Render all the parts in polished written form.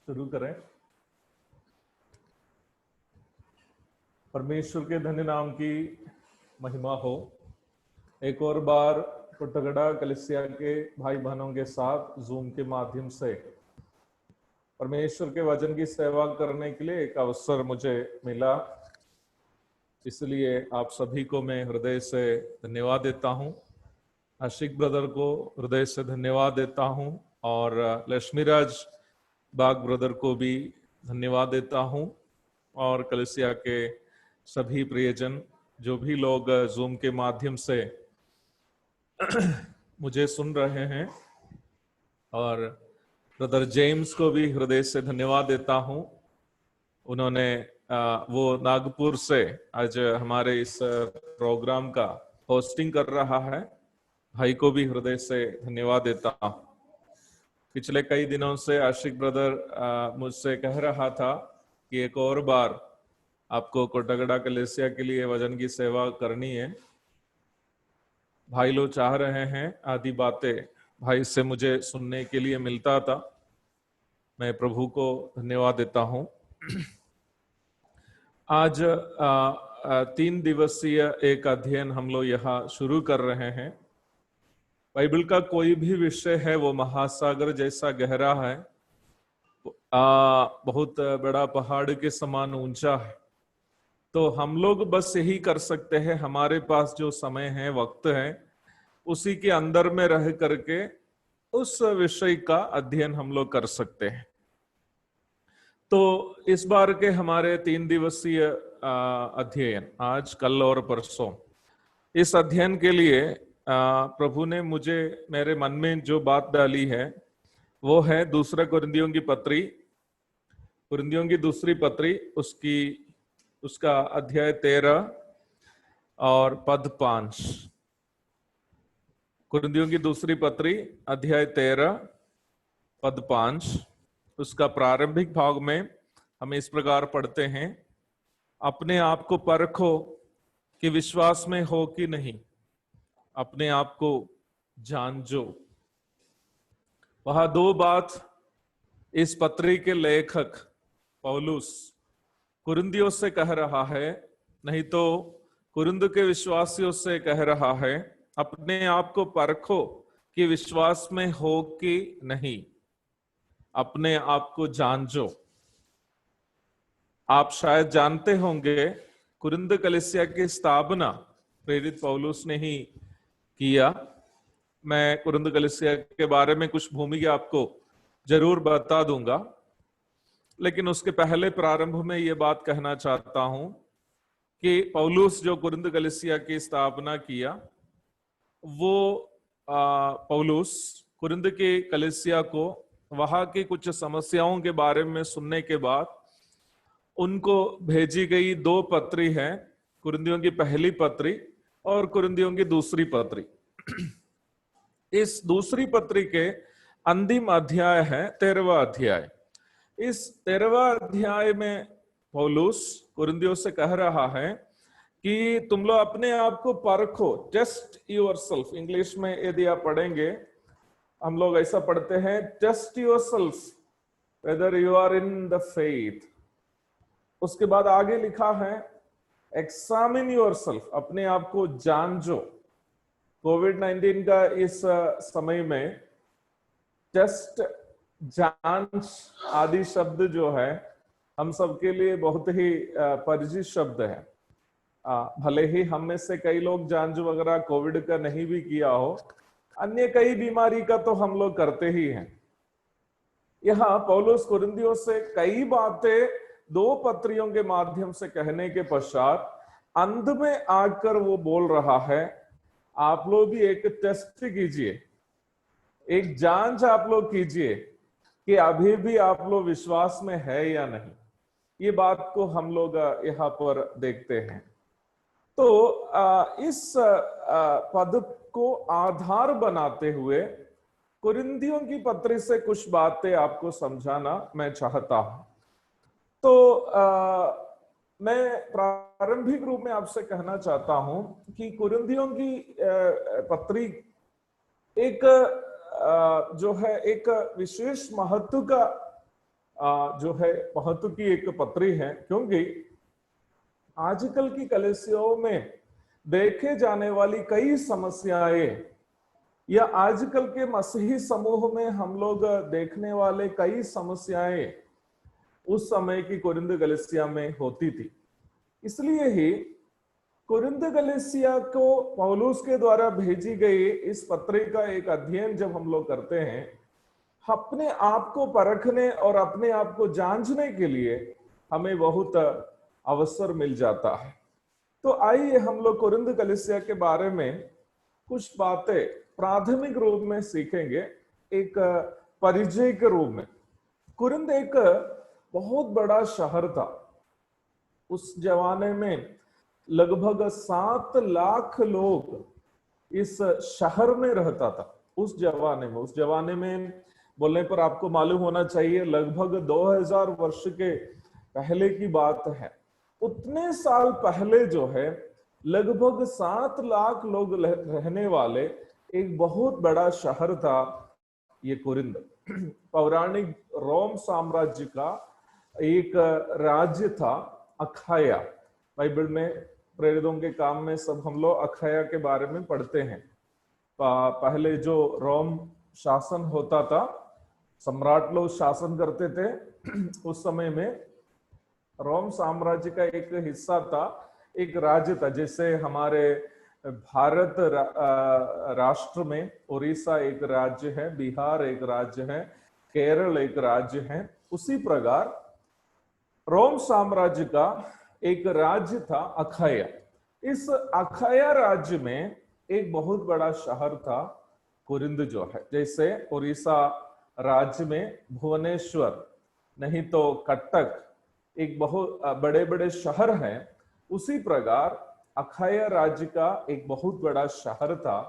शुरू करें। परमेश्वर के धन्य नाम की महिमा हो। एक और बार कोटगड़ा कलिसिया के भाई बहनों के साथ जूम के माध्यम से परमेश्वर के वचन की सेवा करने के लिए एक अवसर मुझे मिला, इसलिए आप सभी को मैं हृदय से धन्यवाद देता हूं। आशिक ब्रदर को हृदय से धन्यवाद देता हूं और लक्ष्मीराज बाग ब्रदर को भी धन्यवाद देता हूं और कलिसिया के सभी प्रियजन जो भी लोग जूम के माध्यम से मुझे सुन रहे हैं, और ब्रदर जेम्स को भी हृदय से धन्यवाद देता हूं। उन्होंने वो नागपुर से आज हमारे इस प्रोग्राम का होस्टिंग कर रहा है। भाई को भी हृदय से धन्यवाद देता हूं। पिछले कई दिनों से आशिक ब्रदर मुझसे कह रहा था कि एक और बार आपको कोटगड़ा कलेसिया के लिए वचन की सेवा करनी है। भाई लोग चाह रहे हैं, आदि बातें भाई से मुझे सुनने के लिए मिलता था। मैं प्रभु को धन्यवाद देता हूं। आज 3 दिवसीय एक अध्ययन हम लोग यहाँ शुरू कर रहे हैं। बाइबल का कोई भी विषय है वो महासागर जैसा गहरा है, बहुत बड़ा पहाड़ के समान ऊंचा है। तो हम लोग बस यही कर सकते हैं, हमारे पास जो समय है, वक्त है, उसी के अंदर में रह करके उस विषय का अध्ययन हम लोग कर सकते हैं। तो इस बार के हमारे 3 दिवसीय अध्ययन, आज कल और परसों, इस अध्ययन के लिए प्रभु ने मुझे मेरे मन में जो बात डाली है वो है दूसरा कुरिन्थियों की पत्री, कुरिन्थियों की दूसरी पत्री, उसका अध्याय 13 और पद 5। कुरिन्थियों की दूसरी पत्री अध्याय 13 पद 5, उसका प्रारंभिक भाग में हम इस प्रकार पढ़ते हैं, अपने आप को परखो कि विश्वास में हो कि नहीं, अपने आप को जांचो। वह 2 बात इस पत्री के लेखक पौलुस कुरिन्थियों से कह रहा है, नहीं तो कुरिन्थ के विश्वासियों से कह रहा है। अपने आप को परखो कि विश्वास में हो कि नहीं, अपने आप को जांचो। आप शायद जानते होंगे कुरिन्थ कलीसिया की स्थापना प्रेरित पौलुस ने ही किया। मैं कुरिन्थ कलीसिया के बारे में कुछ भूमिका आपको जरूर बता दूंगा, लेकिन उसके पहले प्रारंभ में ये बात कहना चाहता हूं कि पौलुस जो कुरिन्थ कलीसिया की स्थापना किया, वो पौलुस कुरिन्थ की कलीसिया को वहां की कुछ समस्याओं के बारे में सुनने के बाद उनको भेजी गई 2 पत्री हैं, कुरिन्थियों की पहली पत्री और कुरिन्थियों की दूसरी पत्री। इस दूसरी पत्री के अंतिम अध्याय है 13वां अध्याय। इस 13वां अध्याय में पौलुस कुरिन्थियों से कह रहा है कि तुम लोग अपने आप को परखो, टेस्ट योरसेल्फ। इंग्लिश में यदि आप पढ़ेंगे, हम लोग ऐसा पढ़ते हैं, test yourself whether you are in the faith. उसके बाद आगे लिखा है, एग्जामिन योरसेल्फ, अपने आप को जांचो। कोविड-19 का इस समय में टेस्ट, जांच आदि शब्द जो है हम सबके लिए बहुत ही परिचित शब्द है। भले ही हम में से कई लोग जांच वगैरह कोविड का नहीं भी किया हो, अन्य कई बीमारी का तो हम लोग करते ही हैं। यहाँ पौलुस कुरिन्थियों से कई बातें 2 पत्रियों के माध्यम से कहने के पश्चात अंत में आकर वो बोल रहा है, आप लोग भी एक टेस्ट कीजिए, एक जांच आप लोग कीजिए कि अभी भी आप लोग विश्वास में है या नहीं। ये बात को हम लोग यहाँ पर देखते हैं। तो इस पद को आधार बनाते हुए कुरिन्थियों की पत्री से कुछ बातें आपको समझाना मैं चाहता हूं। तो मैं प्रारंभिक रूप में आपसे कहना चाहता हूं कि कुरिन्थियों की पत्री एक जो है एक विशेष महत्व का जो है महत्व की एक पत्री है, क्योंकि आजकल की कलीसियाओं में देखे जाने वाली कई समस्याएं या आजकल के मसीही समूह में हम लोग देखने वाले कई समस्याएं उस समय की कुरिन्थ कलीसिया में होती थी। इसलिए ही कुरिन्थ कलीसिया को पौलुस के द्वारा भेजी गई इस पत्री का एक अध्ययन जब हम लोग करते हैं, अपने आप को परखने और अपने आप को जांचने के लिए हमें बहुत अवसर मिल जाता है। तो आइए हम लोग कुरिन्थ कलीसिया के बारे में कुछ बातें प्राथमिक रूप में सीखेंगे, एक परिचय के रूप में। कुरिन्थ एक बहुत बड़ा शहर था। उस जमाने में लगभग 7 लाख लोग इस शहर में रहता था। उस जमाने में बोलने पर आपको मालूम होना चाहिए लगभग 2000 वर्ष के पहले की बात है। उतने साल पहले जो है लगभग 7 लाख लोग रहने वाले एक बहुत बड़ा शहर था ये कुरिन्थ। पौराणिक रोम साम्राज्य का एक राज्य था अखाया। बाइबल में प्रेरितों के काम में सब हम लोग अखाया के बारे में पढ़ते हैं। पहले जो रोम शासन होता था, सम्राट लोग शासन करते थे, उस समय में रोम साम्राज्य का एक हिस्सा था, एक राज्य था। जैसे हमारे भारत राष्ट्र में उड़ीसा एक राज्य है, बिहार एक राज्य है, केरल एक राज्य है, उसी प्रकार रोम साम्राज्य का एक राज्य था अखाया। इस अखाया राज्य में एक बहुत बड़ा शहर था कुरिन्थ जो है। जैसे उड़ीसा राज्य में भुवनेश्वर, नहीं तो कटक, एक बहुत बड़े बड़े शहर हैं, उसी प्रकार अखाया राज्य का एक बहुत बड़ा शहर था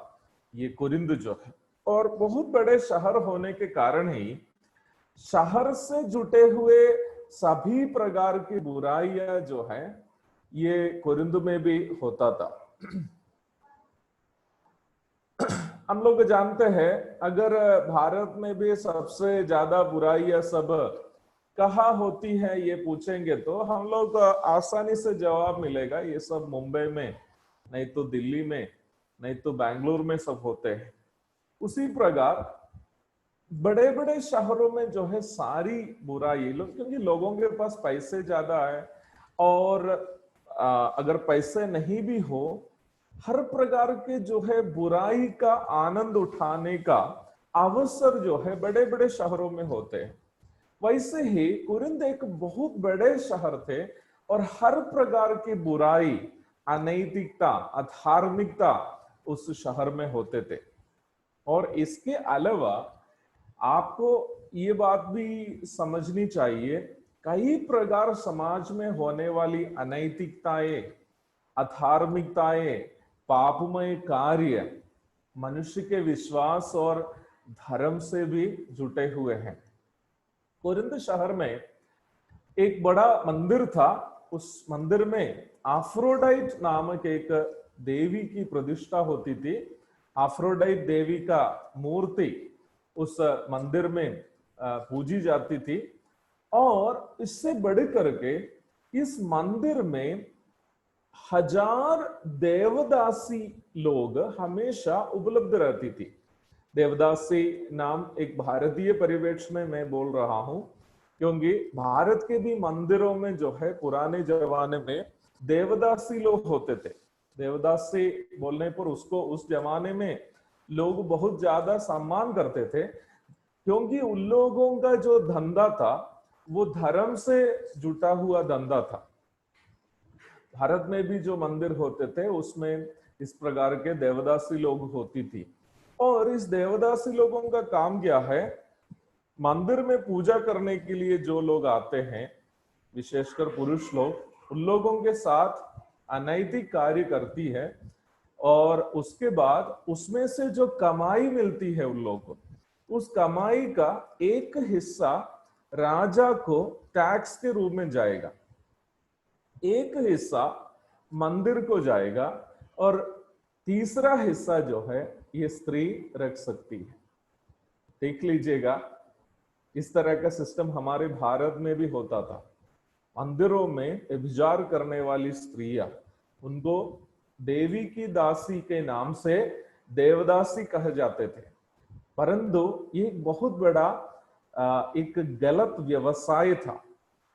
ये कुरिन्थ जो है। और बहुत बड़े शहर होने के कारण ही शहर से जुटे हुए सभी प्रकार की बुराइयां जो है ये कुरिन्थ में भी होता था। हम लोग जानते हैं, अगर भारत में भी सबसे ज्यादा बुराइयां सब कहाँ होती है ये पूछेंगे तो हम लोग आसानी से जवाब मिलेगा, ये सब मुंबई में, नहीं तो दिल्ली में, नहीं तो बेंगलुरु में सब होते हैं। उसी प्रकार बड़े बड़े शहरों में जो है सारी बुराई लोग, क्योंकि लोगों के पास पैसे ज्यादा है और अगर पैसे नहीं भी हो, हर प्रकार के जो है बुराई का आनंद उठाने का अवसर जो है बड़े बड़े शहरों में होते हैं। वैसे ही कुरिन्थ एक बहुत बड़े शहर थे और हर प्रकार की बुराई, अनैतिकता, अधार्मिकता उस शहर में होते थे। और इसके अलावा आपको ये बात भी समझनी चाहिए, कई प्रकार समाज में होने वाली अनैतिकताएं, अधार्मिकताएं, पापमय कार्य मनुष्य के विश्वास और धर्म से भी जुटे हुए हैं। कुरिन्थ शहर में एक बड़ा मंदिर था। उस मंदिर में आफ्रोडाइट नामक एक देवी की प्रतिष्ठा होती थी। आफ्रोडाइट देवी का मूर्ति उस मंदिर में पूजी जाती थी। और इससे बढ़ करके इस मंदिर में 1000 देवदासी लोग हमेशा उपलब्ध रहती थी। देवदासी नाम एक भारतीय परिवेश में मैं बोल रहा हूं, क्योंकि भारत के भी मंदिरों में जो है पुराने जमाने में देवदासी लोग होते थे। देवदासी बोलने पर उसको उस जमाने में लोग बहुत ज्यादा सम्मान करते थे, क्योंकि उन लोगों का जो धंधा था वो धर्म से जुटा हुआ धंधा था। भारत में भी जो मंदिर होते थे उसमें इस प्रकार के देवदासी लोग होती थी। और इस देवदासी लोगों का काम क्या है, मंदिर में पूजा करने के लिए जो लोग आते हैं, विशेषकर पुरुष लोग, उन लोगों के साथ अनैतिक कार्य करती है। और उसके बाद उसमें से जो कमाई मिलती है उन लोगों को, उस कमाई का एक हिस्सा राजा को टैक्स के रूप में जाएगा, एक हिस्सा मंदिर को जाएगा और तीसरा हिस्सा जो है ये स्त्री रख सकती है। देख लीजिएगा, इस तरह का सिस्टम हमारे भारत में भी होता था। मंदिरों में व्यभिचार करने वाली स्त्रियां, उनको देवी की दासी के नाम से देवदासी कहे जाते थे। परंतु ये एक बहुत बड़ा एक गलत व्यवसाय था,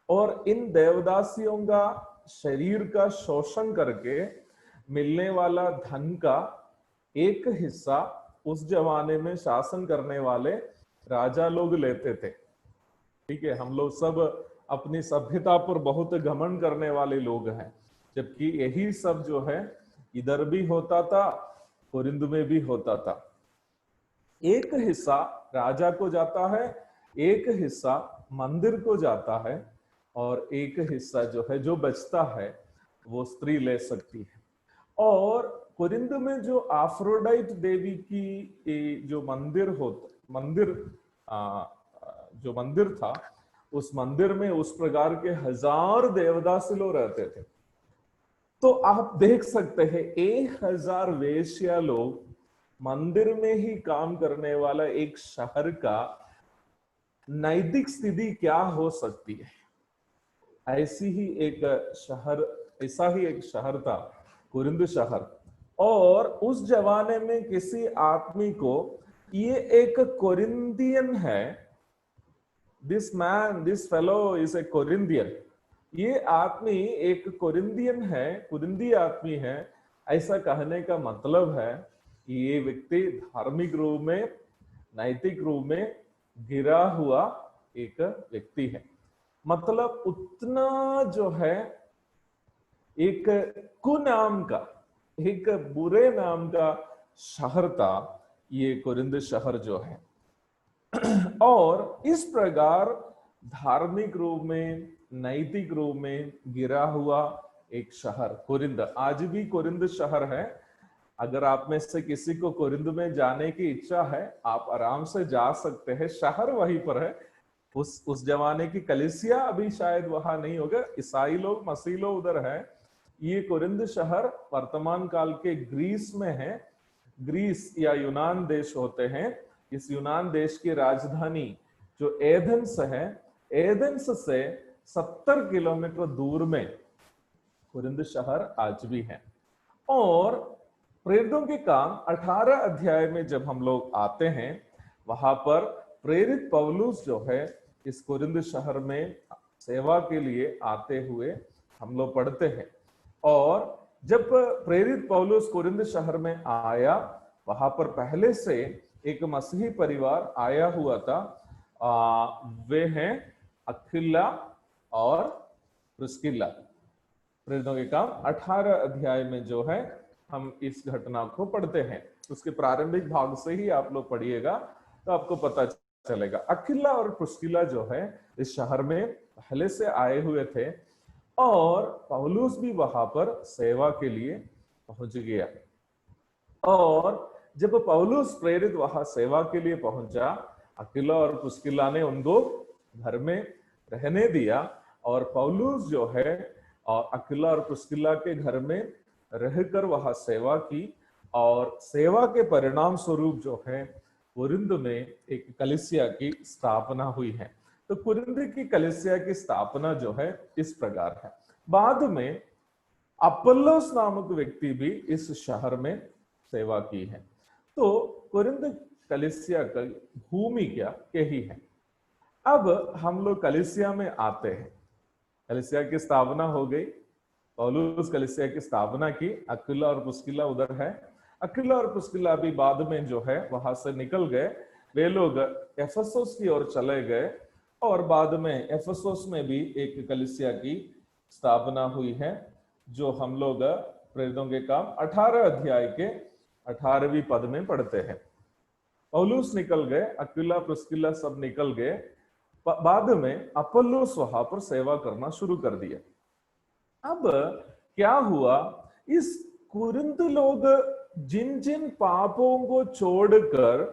और इन देवदासियों का शरीर का शोषण करके मिलने वाला धन का एक हिस्सा उस जमाने में शासन करने वाले राजा लोग लेते थे। ठीक है, हम लोग सब अपनी सभ्यता पर बहुत घमंड करने वाले लोग हैं, जबकि यही सब जो है इधर भी होता था, कोरिंद में भी होता था। एक हिस्सा राजा को जाता है, एक हिस्सा मंदिर को जाता है, और एक हिस्सा जो है, जो बचता है, वो स्त्री ले सकती है। और कोरिंद में जो आफ्रोडाइट देवी की जो जो मंदिर था, उस मंदिर में उस प्रकार के 1000 देवदासी लोग रहते थे। तो आप देख सकते हैं 1000 वेश्या लोग मंदिर में ही काम करने वाला एक शहर का नैतिक स्थिति क्या हो सकती है। ऐसा ही एक शहर था कोरिंद शहर। और उस जमाने में किसी आदमी को ये एक कोरिंदियन है, दिस फेलो इज ए कोरिंदियन, ये आदमी एक कोरिंदियन है, कोरिंदी आदमी है, ऐसा कहने का मतलब है कि ये व्यक्ति धार्मिक रूप में, नैतिक रूप में गिरा हुआ एक व्यक्ति है। मतलब उतना जो है एक कुनाम का, एक बुरे नाम का शहर था ये कोरिंद शहर जो है। और इस प्रकार धार्मिक रूप में, नैतिक रूप में गिरा हुआ एक शहर कोरिंद, आज भी कोरिंद शहर है। अगर आप में से किसी को कोरिंद में जाने की इच्छा है, आप आराम से जा सकते हैं, शहर वहीं पर है। उस जमाने की कलीसिया अभी शायद वहां नहीं होगा, ईसाई लोग, मसीह लोग उधर है। ये कोरिंद शहर वर्तमान काल के ग्रीस में है। ग्रीस या यूनान देश होते हैं। इस यूनान देश की राजधानी जो एथेंस है, एथेंस से 70 किलोमीटर दूर में कोरिंद शहर आज भी है। और प्रेरितों के काम 18 अध्याय में जब हम लोग आते हैं, वहां पर प्रेरित पौलुस जो है इस कोरिंद शहर में सेवा के लिए आते हुए हम लोग पढ़ते हैं। और जब प्रेरित पौलुस कोरिंद शहर में आया, वहां पर पहले से एक मसीही परिवार आया हुआ था। वे हैं अक्विला और प्रिस्किला। प्रेरितों के काम 18 अध्याय में जो है हम इस घटना को पढ़ते हैं। उसके प्रारंभिक भाग से ही आप लोग पढ़िएगा तो आपको पता चलेगा। अक्विला और प्रिस्किला जो है इस शहर में पहले से आए हुए थे, और पौलुस भी वहां पर सेवा के लिए पहुंच गया। और जब पौलुस प्रेरित वहां सेवा के लिए पहुंचा, अक्विला और प्रिस्किला ने उनको घर में रहने दिया, और पौलुस जो है और अक्विला और प्रिस्किला के घर में रहकर वहां सेवा की। और सेवा के परिणाम स्वरूप जो है कोरिंद में एक कलीसिया की स्थापना हुई है। तो कोरिंद की कलीसिया की स्थापना जो है इस प्रकार है। बाद में अपोल्लोस नामक व्यक्ति भी इस शहर में सेवा की है। तो कोरिंद कलीसिया का भूमि क्या यही है। अब हम लोग कलीसिया में आते हैं। कलीसिया की स्थापना हो गई, पौलुस कलीसिया की स्थापना की, अक्विला और प्रिस्किला उधर है। अक्विला और प्रिस्किला भी बाद में जो है वहां से निकल गए, वे लोग एफेसुस की ओर चले गए, और बाद में एफेसुस में भी एक कलीसिया की स्थापना हुई है, जो हम लोग प्रेरितों के काम 18 अध्याय के 18वीं पद में पढ़ते हैं। पौलुस निकल गए, अक्विला प्रिस्किला सब निकल गए। बाद में अपोल्लोस वहां पर सेवा करना शुरू कर दिया। अब क्या हुआ, इस कुरिन्थ लोग जिन जिन पापों को छोड़कर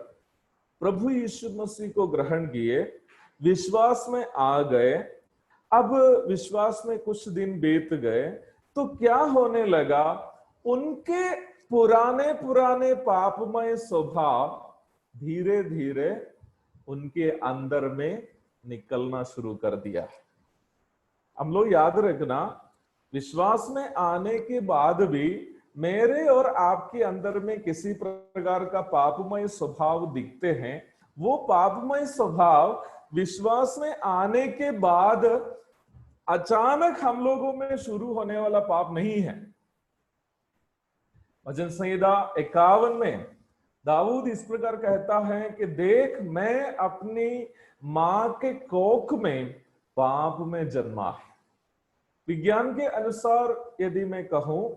प्रभु यीशु मसीह को ग्रहण किए, विश्वास में आ गए। अब विश्वास में कुछ दिन बीत गए तो क्या होने लगा, उनके पुराने पुराने पापमय स्वभाव धीरे धीरे उनके अंदर में निकलना शुरू कर दिया। हम लोग याद रखना, विश्वास में आने के बाद भी मेरे और आपके अंदर में किसी प्रकार का पापमय स्वभाव दिखते हैं। वो पापमय स्वभाव विश्वास में आने के बाद अचानक हम लोगों में शुरू होने वाला पाप नहीं है। भजन संहिता 51 में दाऊद इस प्रकार कहता है कि देख, मैं अपनी मां के कोख में पाप में जन्मा है। विज्ञान के अनुसार यदि मैं कहूं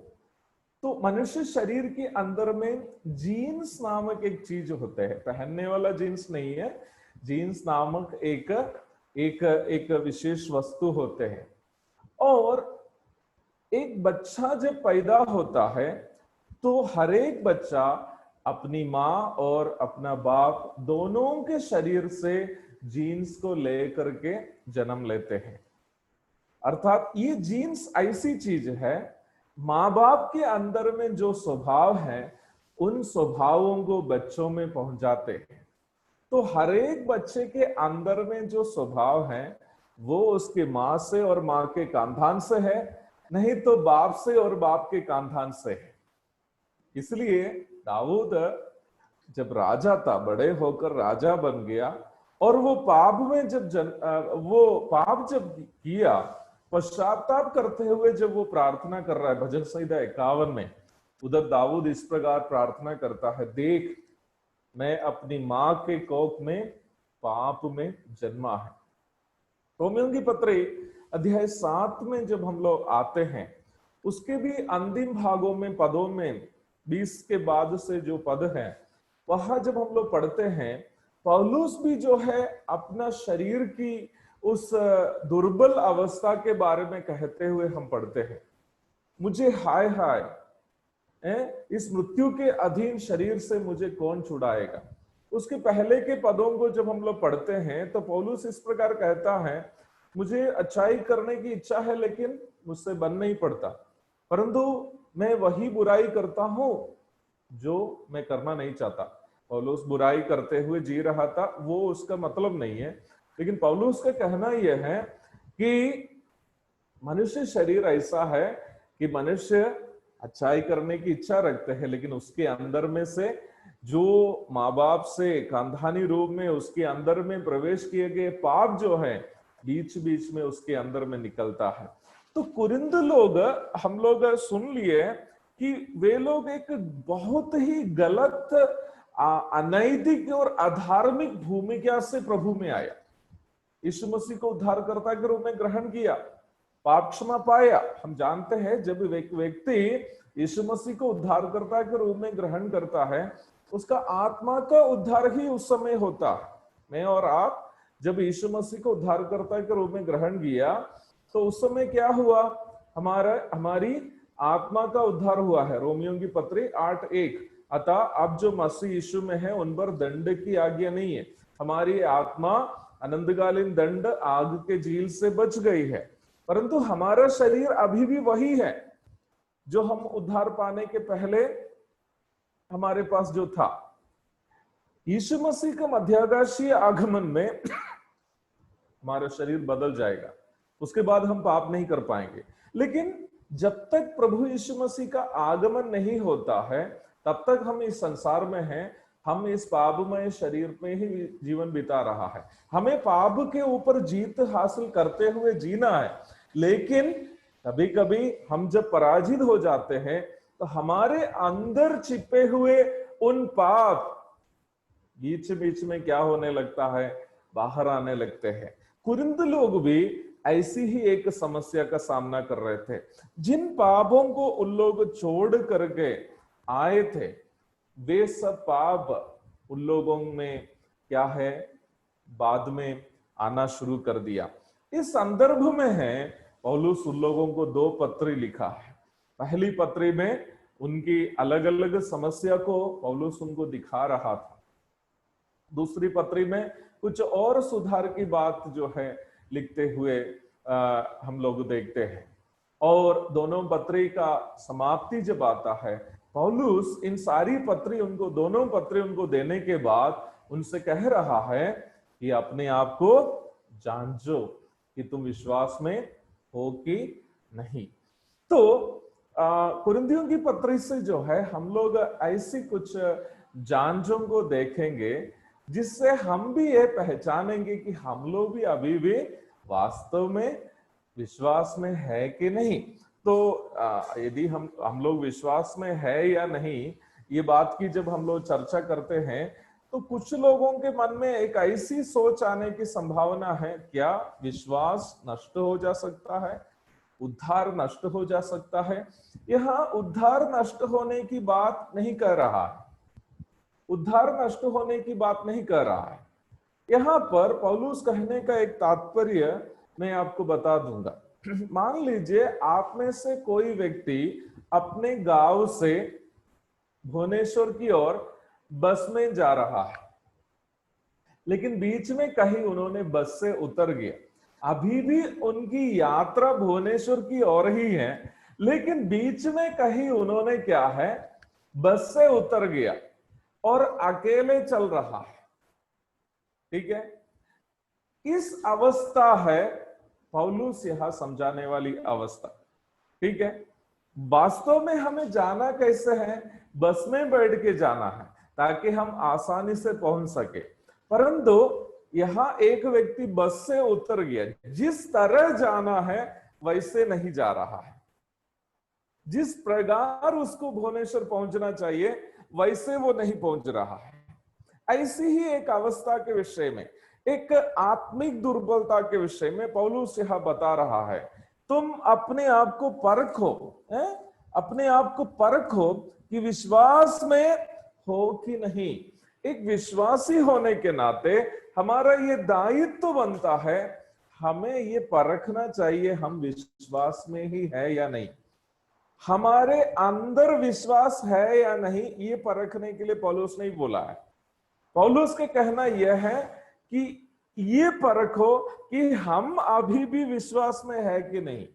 तो मनुष्य शरीर के अंदर में जीन्स नामक एक चीज होते हैं। पहनने वाला जीन्स नहीं है, जीन्स नामक एक विशेष वस्तु होते हैं। और एक बच्चा जब पैदा होता है तो हर एक बच्चा अपनी माँ और अपना बाप दोनों के शरीर से जीन्स को लेकर के जन्म लेते हैं। अर्थात ये जीन्स ऐसी चीज है, माँ बाप के अंदर में जो स्वभाव है उन स्वभावों को बच्चों में पहुंचाते हैं। तो हर एक बच्चे के अंदर में जो स्वभाव है वो उसके माँ से और माँ के खानदान से है, नहीं तो बाप से और बाप के खानदान से है। इसलिए दाऊद जब राजा था, बड़े होकर राजा बन गया, और वो पाप में जब किया, पश्चाताप करते हुए जब वो प्रार्थना कर रहा है भजन संहिता 51 में, उधर दाऊद इस प्रकार प्रार्थना करता है, देख, मैं अपनी मां के कोख में पाप में जन्मा है। रोमियों की पत्री अध्याय 7 में जब हम लोग आते हैं, उसके भी अंतिम भागों में पदों में 20 के बाद से जो पद है वहां जब हम लोग पढ़ते हैं, पौलुस भी जो है अपना शरीर की उस दुर्बल अवस्था के बारे में कहते हुए हम पढ़ते हैं, मुझे हाय हाय, इस मृत्यु के अधीन शरीर से मुझे कौन छुड़ाएगा। उसके पहले के पदों को जब हम लोग पढ़ते हैं तो पौलुस इस प्रकार कहता है, मुझे अच्छाई करने की इच्छा है लेकिन मुझसे बन नहीं पड़ता, परंतु मैं वही बुराई करता हूं जो मैं करना नहीं चाहता। पौलुस बुराई करते हुए जी रहा था, वो उसका मतलब नहीं है, लेकिन पौलुस का कहना यह है कि मनुष्य शरीर ऐसा है कि मनुष्य अच्छाई करने की इच्छा रखते हैं, लेकिन उसके अंदर में से जो माँ बाप से खानदानी रूप में उसके अंदर में प्रवेश किए गए पाप जो है बीच बीच में उसके अंदर में निकलता है। तो कुरिन्थ लोग, हम लोग सुन लिए कि वे लोग एक बहुत ही गलत, अनैतिक और अधार्मिक भूमिका से प्रभु में आया, यीशु मसीह को उद्धारकर्ता के रूप में ग्रहण किया, पाप क्षमा पाया। हम जानते हैं जब व्यक्ति यीशु मसीह को उद्धारकर्ता के रूप में ग्रहण करता है, उसका आत्मा का उद्धार ही उस समय होता है। मैं और आप जब यीशु मसीह को उद्धारकर्ता के रूप में ग्रहण किया तो उस समय क्या हुआ, हमारी आत्मा का उद्धार हुआ है। रोमियों की पत्री 8:1, अतः अब जो मसीह यीशु में है उन पर दंड की आज्ञा नहीं है, हमारी आत्मा अनंतकालीन दंड आग के झील से बच गई है, परंतु हमारा शरीर अभी भी वही है जो हम उद्धार पाने के पहले हमारे पास जो था। यीशु मसीह का मध्याकाशीय आगमन में हमारा शरीर बदल जाएगा, उसके बाद हम पाप नहीं कर पाएंगे। लेकिन जब तक प्रभु यीशु मसीह का आगमन नहीं होता है तब तक हम इस संसार में हैं, हम इस पापमय शरीर में ही जीवन बिता रहा है। हमें पाप के ऊपर जीत हासिल करते हुए जीना है, लेकिन कभी कभी हम जब पराजित हो जाते हैं तो हमारे अंदर छिपे हुए उन पाप बीच बीच में क्या होने लगता है, बाहर आने लगते हैं। कुरिन्थ लोग भी ऐसी ही एक समस्या का सामना कर रहे थे। जिन पापों को उन लोग छोड़ करके आए थे वे सब पाप उन लोगों में क्या है, बाद में आना शुरू कर दिया। इस संदर्भ में है पौलुस उन लोगों को 2 पत्री लिखा है। पहली पत्री में उनकी अलग अलग समस्या को पौलुस उनको दिखा रहा था, दूसरी पत्री में कुछ और सुधार की बात जो है लिखते हुए हम लोग देखते हैं। और दोनों पत्री का समाप्ति जब आता है, पौलुस इन सारी पत्री उनको, दोनों पत्री उनको देने के बाद उनसे कह रहा है कि अपने आप को जांचो कि तुम विश्वास में हो कि नहीं। तो कुरिन्थियों की पत्री से जो है हम लोग ऐसी कुछ जांचों को देखेंगे जिससे हम भी ये पहचानेंगे कि हम लोग भी अभी भी वास्तव में विश्वास में है कि नहीं। तो यदि हम लोग विश्वास में है या नहीं, ये बात की जब हम लोग चर्चा करते हैं तो कुछ लोगों के मन में एक ऐसी सोच आने की संभावना है, क्या विश्वास नष्ट हो जा सकता है, उद्धार नष्ट हो जा सकता है। यहाँ उद्धार नष्ट होने की बात नहीं कर रहा है, उद्धार नष्ट होने की बात नहीं कर रहा है। यहाँ पर पौलुस कहने का एक तात्पर्य मैं आपको बता दूंगा। मान लीजिए आप में से कोई व्यक्ति अपने गांव से भुवनेश्वर की ओर बस में जा रहा है, लेकिन बीच में कहीं उन्होंने बस से उतर गया। अभी भी उनकी यात्रा भुवनेश्वर की ओर ही है, लेकिन बीच में कहीं उन्होंने क्या है, बस से उतर गया और अकेले चल रहा है। ठीक है, इस अवस्था है पौलुस यहां समझाने वाली अवस्था। ठीक है, वास्तव में हमें जाना कैसे है, बस में बैठ के जाना है ताकि हम आसानी से पहुंच सके। परंतु यहां एक व्यक्ति बस से उतर गया, जिस तरह जाना है वैसे नहीं जा रहा है, जिस प्रकार उसको भुवनेश्वर पहुंचना चाहिए वैसे वो नहीं पहुंच रहा है। ऐसी ही एक अवस्था के विषय में, एक आत्मिक दुर्बलता के विषय में पौलुस यह बता रहा है। तुम अपने आप को परखो, अपने आप को परखो कि विश्वास में हो कि नहीं। एक विश्वासी होने के नाते हमारा ये दायित्व तो बनता है, हमें ये परखना चाहिए हम विश्वास में ही है या नहीं, हमारे अंदर विश्वास है या नहीं। ये परखने के लिए पौलुस ने बोला है। पौलुस का कहना यह है कि ये परखो कि हम अभी भी विश्वास में है कि नहीं।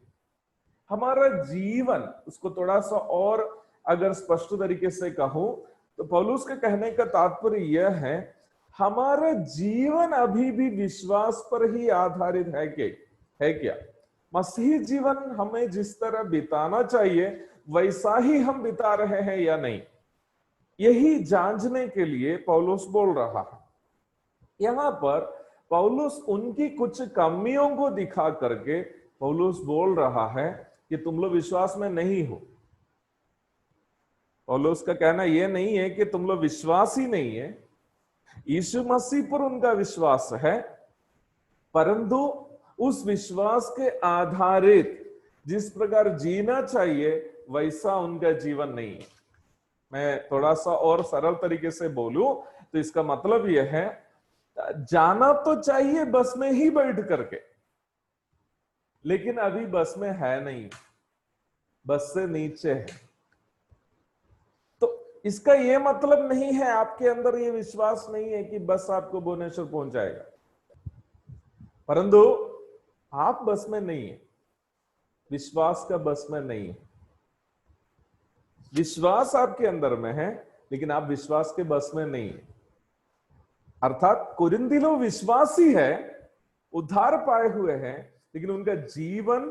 हमारा जीवन, उसको थोड़ा सा और अगर स्पष्ट तरीके से कहूं तो पौलुस के कहने का तात्पर्य यह है, हमारा जीवन अभी भी विश्वास पर ही आधारित है क्या? मसीही जीवन हमें जिस तरह बिताना चाहिए वैसा ही हम बिता रहे हैं या नहीं, यही जांचने के लिए पौलुस बोल रहा है। यहां पर पौलुस उनकी कुछ कमियों को दिखा करके पौलुस बोल रहा है कि तुम लोग विश्वास में नहीं हो। पौलुस का कहना यह नहीं है कि तुम लोग विश्वास ही नहीं है, यीशु मसीह पर उनका विश्वास है, परंतु उस विश्वास के आधारित जिस प्रकार जीना चाहिए वैसा उनका जीवन नहीं है। मैं थोड़ा सा और सरल तरीके से बोलूं तो इसका मतलब यह है, जाना तो चाहिए बस में ही बैठ करके, लेकिन अभी बस में है नहीं, बस से नीचे है। तो इसका यह मतलब नहीं है आपके अंदर ये विश्वास नहीं है कि बस आपको भुवनेश्वर पहुंचाएगा, परंतु आप बस में नहीं है, विश्वास का बस में नहीं है। विश्वास आपके अंदर में है लेकिन आप विश्वास के बस में नहीं है। अर्थात कुरिन्थी लोग विश्वासी है, उद्धार पाए हुए हैं, लेकिन उनका जीवन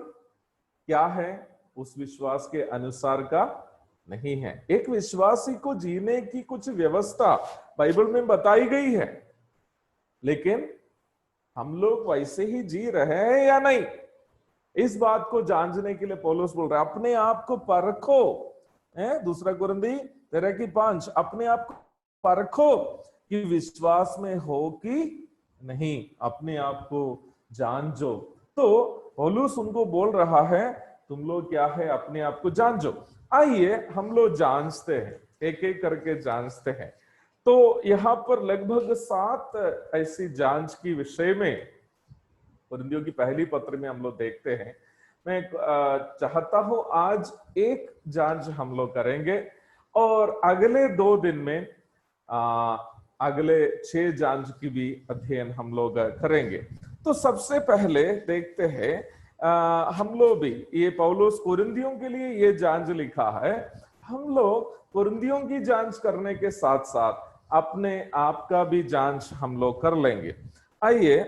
क्या है, उस विश्वास के अनुसार का नहीं है। एक विश्वासी को जीने की कुछ व्यवस्था बाइबल में बताई गई है, लेकिन हम लोग वैसे ही जी रहे हैं या नहीं, इस बात को जांचने के लिए पौलुस बोल रहा है अपने आप को परखो। दूसरा कुरिन्थी 13:5, अपने आप को परखो कि विश्वास में हो कि नहीं, अपने आप को जांचो। तो पौलुस उनको बोल रहा है तुम लोग क्या है, अपने आप को जांचो। आइए हम लोग जांचते हैं, एक एक करके जांचते हैं। तो यहाँ पर लगभग 7 ऐसी जांच की विषय में कुरिन्थियों की पहली पत्र में हम लोग देखते हैं। मैं चाहता हूं आज एक जांच हम लोग करेंगे और अगले 2 दिन में अगले 6 जांच की भी अध्ययन हम लोग करेंगे। तो सबसे पहले देखते हैं, हम लोग भी, ये पौलुस कुरिन्थियों के लिए ये जांच लिखा है, हम लोग कुरिन्थियों की जांच करने के साथ साथ अपने आप का भी जांच हम लोग कर लेंगे। आइए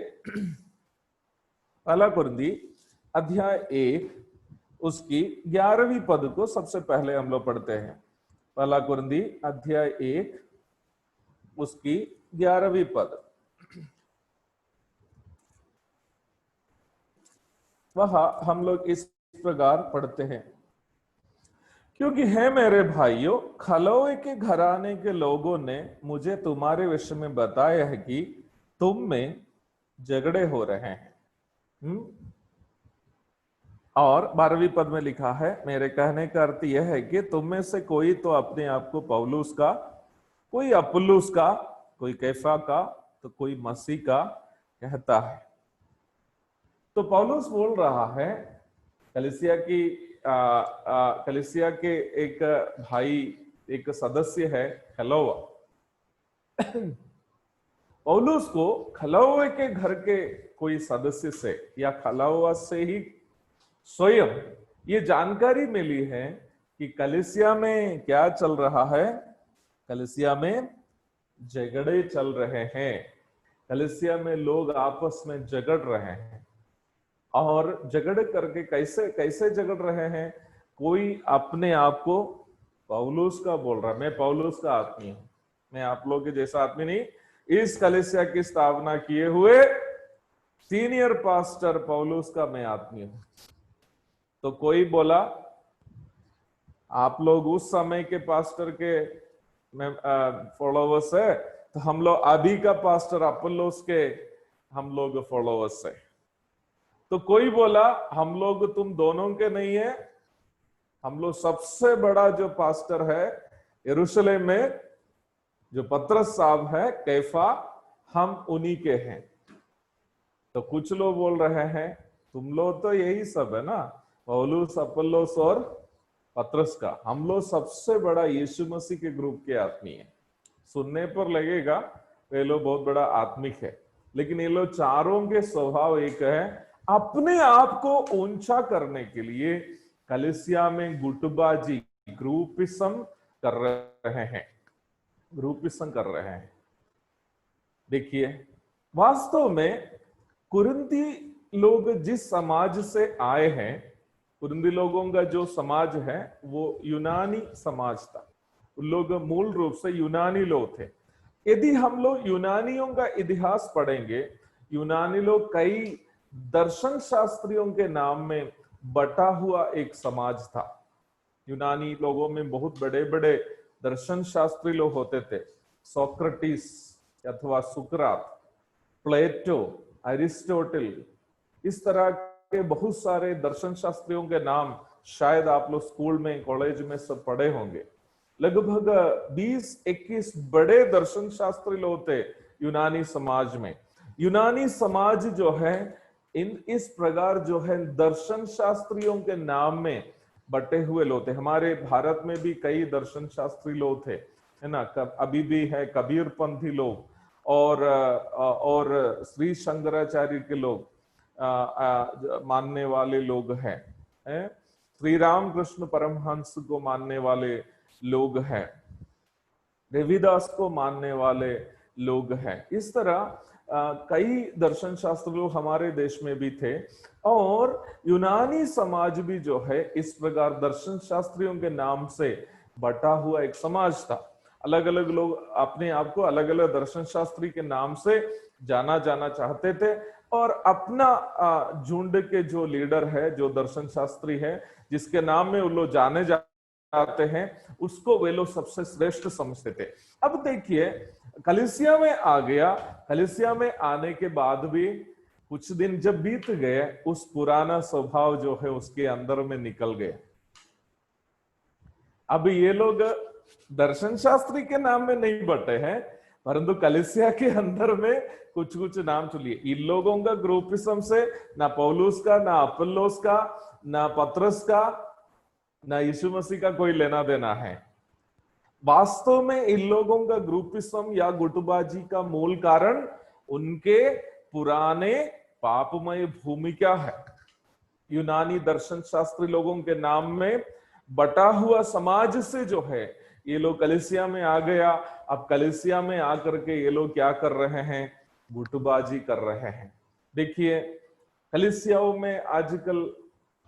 पहला कुरिन्दी अध्याय 1 उसकी 11वीं पद को सबसे पहले हम लोग पढ़ते हैं। पहला कुरिन्दी अध्याय 1 उसकी 11वीं पद। वह हम लोग इस प्रकार पढ़ते हैं, क्योंकि है मेरे भाइयों, खलोए के घराने के लोगों ने मुझे तुम्हारे विषय में बताया है कि तुम में झगड़े हो रहे हैं। और 12वीं पद में लिखा है, मेरे कहने का अर्थ यह है कि तुम में से कोई तो अपने आप को पौलुस का, कोई अपुल्लोस का, कोई कैफा का, तो कोई मसीह का कहता है। तो पौलुस बोल रहा है कलीसिया की कलीसिया के एक भाई, एक सदस्य है खलोआ। पौलुस को खलोए के घर के कोई सदस्य से या खलोआ से ही स्वयं ये जानकारी मिली है कि कलीसिया में क्या चल रहा है। कलीसिया में झगड़े चल रहे हैं, कलीसिया में लोग आपस में झगड़ रहे हैं। और झगड़ करके कैसे कैसे झगड़ रहे हैं? कोई अपने आप को पौलुस का बोल रहा है, मैं पौलुस का आदमी हूं, मैं आप लोग के जैसा आदमी नहीं, इस कलीसिया की स्थापना किए हुए सीनियर पास्टर पौलुस का मैं आदमी हूं। तो कोई बोला आप लोग उस समय के पास्टर के फॉलोवर्स है, तो हम लोग अभी का पास्टर अपोल्लोस के हम लोग फॉलोवर्स है। तो कोई बोला हम लोग तुम दोनों के नहीं है, हम लोग सबसे बड़ा जो पास्टर है यरूशलेम में, जो पतरस साहब है, कैफा, हम उन्हीं के हैं। तो कुछ लोग बोल रहे हैं तुम लोग तो यही सब है ना, पौलुस, अपोल्लोस और पतरस का, हम लोग सबसे बड़ा यीशु मसीह के ग्रुप के आदमी है। सुनने पर लगेगा ये लोग बहुत बड़ा आत्मिक है, लेकिन ये लोग चारों के स्वभाव एक है, अपने आप को ऊंचा करने के लिए कलीसिया में गुटबाजी, ग्रुपिज्म कर रहे हैं, ग्रुपिज्म कर रहे हैं। देखिए वास्तव में कुरिन्थी लोग जिस समाज से आए हैं, कुरिन्थी लोगों का जो समाज है वो यूनानी समाज था। उन लोग मूल रूप से यूनानी लोग थे। यदि हम लोग यूनानियों का इतिहास पढ़ेंगे, यूनानी लोग कई दर्शन शास्त्रियों के नाम में बटा हुआ एक समाज था। यूनानी लोगों में बहुत बड़े बड़े दर्शन शास्त्री लोग होते थे, सोक्रेटिस अथवा सुकरात, प्लेटो, अरिस्टोटल, इस तरह के बहुत सारे दर्शन शास्त्रियों के नाम शायद आप लोग स्कूल में, कॉलेज में सब पढ़े होंगे। लगभग 20-21 बड़े दर्शन शास्त्री लोग थे यूनानी समाज में। यूनानी समाज जो है इस प्रकार जो है दर्शन शास्त्रियों के नाम में बटे हुए लोग थे। हमारे भारत में भी कई दर्शन शास्त्री लोग थे, है ना, अभी भी है, कबीरपंथी लोग और श्री शंकराचार्य के लोग मानने वाले लोग हैं, श्री राम कृष्ण परमहंस को मानने वाले लोग हैं, रविदास को मानने वाले लोग हैं। इस तरह कई दर्शन शास्त्र लोग हमारे देश में भी थे। और यूनानी समाज भी जो है इस प्रकार दर्शन शास्त्रियों के नाम से बटा हुआ एक समाज था। अलग अलग लोग अपने आप को अलग अलग दर्शन शास्त्री के नाम से जाना चाहते थे, और अपना झुंड के जो लीडर है, जो दर्शन शास्त्री है, जिसके नाम में वो लोग जाने जाते हैं, उसको वे लोग सबसे श्रेष्ठ समझते थे। अब देखिए कलीसिया में आ गया, कलीसिया में आने के बाद भी कुछ दिन जब बीत गए, उस पुराना स्वभाव जो है उसके अंदर में निकल गया। अब ये लोग दर्शन शास्त्री के नाम में नहीं बटे हैं, परंतु कलीसिया के अंदर में कुछ कुछ नाम चलिए। इन लोगों का ग्रुपिज्म से ना पौलुस का, ना अपोल्लोस का, ना पतरस का, ना यीशु मसीह का कोई लेना देना है। वास्तव में इन लोगों का ग्रुपिज्म या गुटबाजी का मूल कारण उनके पुराने पापमय भूमिका है। यूनानी दर्शन शास्त्री लोगों के नाम में बटा हुआ समाज से जो है ये लोग कलीसिया में आ गया। अब कलीसिया में आकर के ये लोग क्या कर रहे हैं? गुटबाजी कर रहे हैं। देखिए कलीसियाओं में आजकल